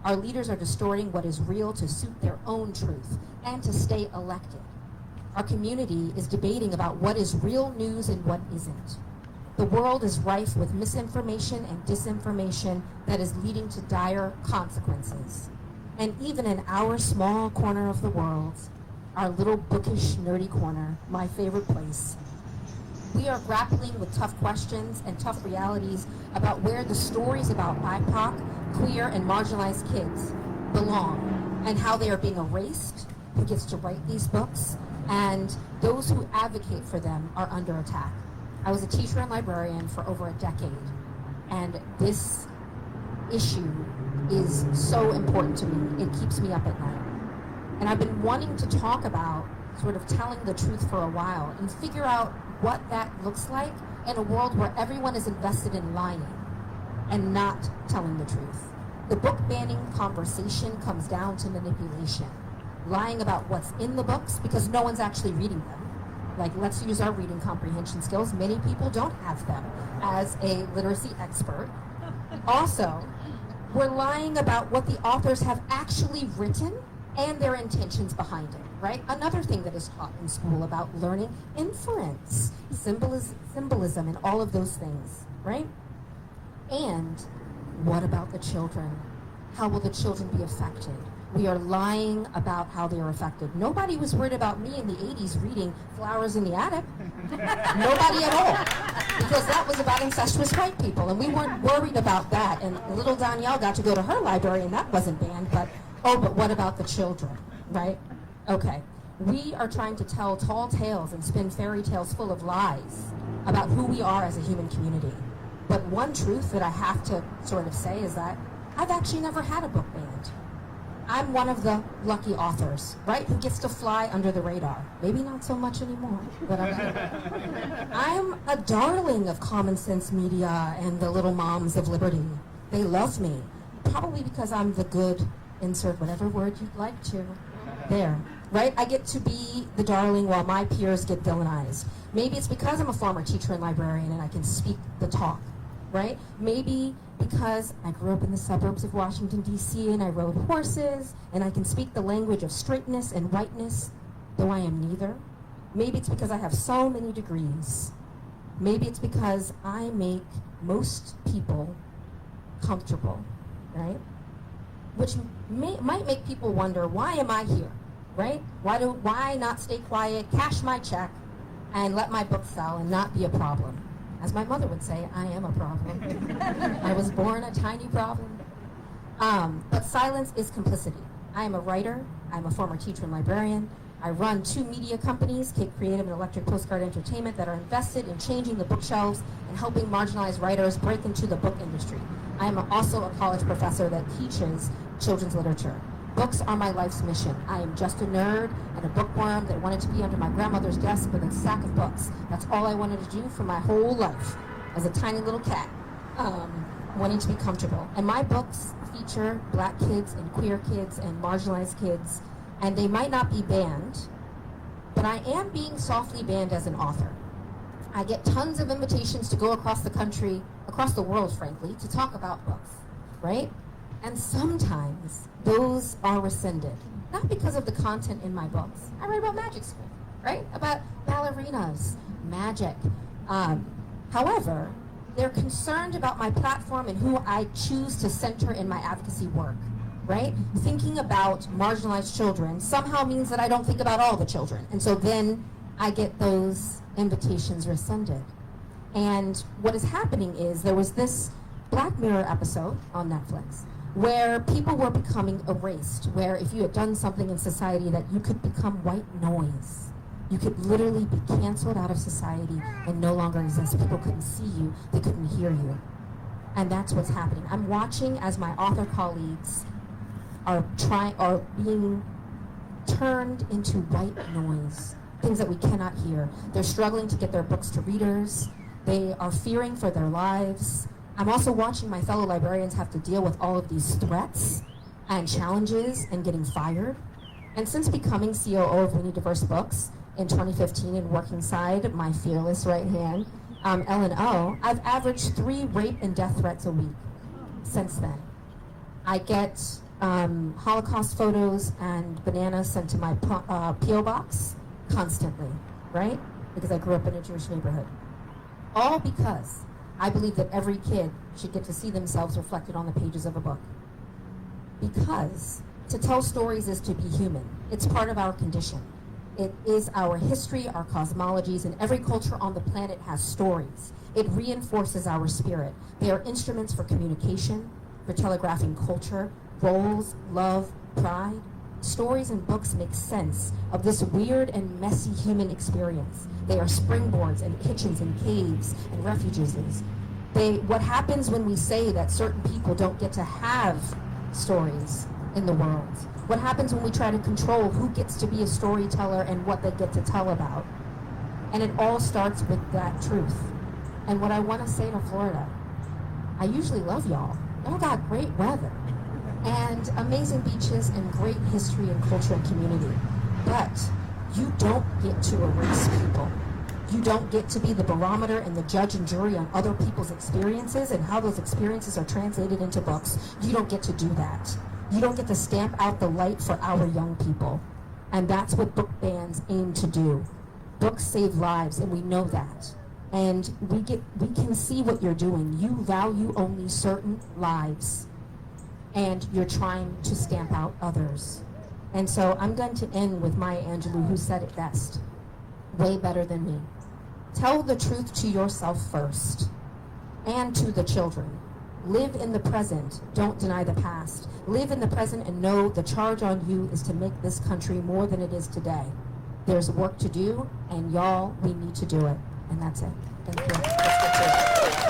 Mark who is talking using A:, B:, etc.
A: Our leaders are distorting what is real to suit their own truth and to stay elected. Our community is debating about what is real news and what isn't. The world is rife with misinformation and disinformation that is leading to dire consequences. And even in our small corner of the world, our little bookish, nerdy corner, my favorite place, we are grappling with tough questions and tough realities about where the stories about BIPOC, queer, and marginalized kids belong and how they are being erased, who gets to write these books, and those who advocate for them are under attack. I was a teacher and librarian for over a decade, and this issue is so important to me. It keeps me up at night. And I've been wanting to talk about sort of telling the truth for a while and figure out what that looks like in a world where everyone is invested in lying and not telling the truth. The book banning conversation comes down to manipulation, lying about what's in the books because no one's actually reading them. Like, let's use our reading comprehension skills. Many people don't have them as a literacy expert. Also, we're lying about what the authors have actually written and their intentions behind it, right? Another thing that is taught in school about learning inference, symbolism, and all of those things, right? And what about the children? How will the children be affected? We are lying about how they are affected. Nobody was worried about me in the 80s reading Flowers in the Attic. Nobody at all. Because that was about incestuous white people, and we weren't worried about that. And little Dhonielle got to go to her library, and that wasn't banned, but what about the children, right? Okay. We are trying to tell tall tales and spin fairy tales full of lies about who we are as a human community. But one truth that I have to sort of say is that I've actually never had a book banned. I'm one of the lucky authors, right, who gets to fly under the radar. Maybe not so much anymore, but I'm a darling of common sense media and the little moms of liberty. They love me, probably because I'm the good, insert whatever word you'd like to, there, right? I get to be the darling while my peers get villainized. Maybe it's because I'm a former teacher and librarian and I can speak the talk, right? Maybe because I grew up in the suburbs of Washington, D.C., and I rode horses, and I can speak the language of straightness and whiteness, though I am neither. Maybe it's because I have so many degrees. Maybe it's because I make most people comfortable, right? Which might make people wonder, why am I here, right? Why not stay quiet, cash my check, and let my book sell and not be a problem? As my mother would say, I am a problem. I was born a tiny problem. But silence is complicity. I am a writer. I'm a former teacher and librarian. I run 2 media companies, Cape Creative and Electric Postcard Entertainment, that are invested in changing the bookshelves and helping marginalized writers break into the book industry. I am also a college professor that teaches children's literature. Books are my life's mission. I am just a nerd and a bookworm that wanted to be under my grandmother's desk with a stack of books. That's all I wanted to do for my whole life as a tiny little cat, wanting to be comfortable. And my books feature Black kids and queer kids and marginalized kids, and they might not be banned, but I am being softly banned as an author. I get tons of invitations to go across the country, across the world, frankly, to talk about books, right? And sometimes those are rescinded, not because of the content in my books. I write about magic school, right? About ballerinas, magic. However, they're concerned about my platform and who I choose to center in my advocacy work, right? Thinking about marginalized children somehow means that I don't think about all the children. And so then I get those invitations rescinded. And what is happening is there was this Black Mirror episode on Netflix where people were becoming erased, where if you had done something in society that you could become white noise. You could literally be canceled out of society and no longer exist. People couldn't see you, they couldn't hear you. And that's what's happening. I'm watching as my author colleagues are being turned into white noise, things that we cannot hear. They're struggling to get their books to readers. They are fearing for their lives. I'm also watching my fellow librarians have to deal with all of these threats and challenges and getting fired. And since becoming COO of We Need Diverse Books in 2015 and working side my fearless right hand, L&O, I've averaged 3 rape and death threats a week since then. I get Holocaust photos and bananas sent to my P.O. box constantly, right? Because I grew up in a Jewish neighborhood. All because I believe that every kid should get to see themselves reflected on the pages of a book. Because to tell stories is to be human. It's part of our condition. It is our history, our cosmologies, and every culture on the planet has stories. It reinforces our spirit. They are instruments for communication, for telegraphing culture, roles, love, pride. Stories and books make sense of this weird and messy human experience. They are springboards and kitchens and caves and refuges. What happens when we say that certain people don't get to have stories in the world? What happens when we try to control who gets to be a storyteller and what they get to tell about? And it all starts with that truth. And what I want to say to Florida, I usually love y'all. Y'all got great weather and amazing beaches and great history and culture and community. But you don't get to erase people. You don't get to be the barometer and the judge and jury on other people's experiences and how those experiences are translated into books. You don't get to do that. You don't get to stamp out the light for our young people. And that's what book bans aim to do. Books save lives, and we know that. And we can see what you're doing. You value only certain lives, and you're trying to stamp out others. And so I'm going to end with Maya Angelou, who said it best, way better than me. Tell the truth to yourself first, and to the children. Live in the present, don't deny the past. Live in the present and know the charge on you is to make this country more than it is today. There's work to do, and y'all, we need to do it. And that's it. Thank you.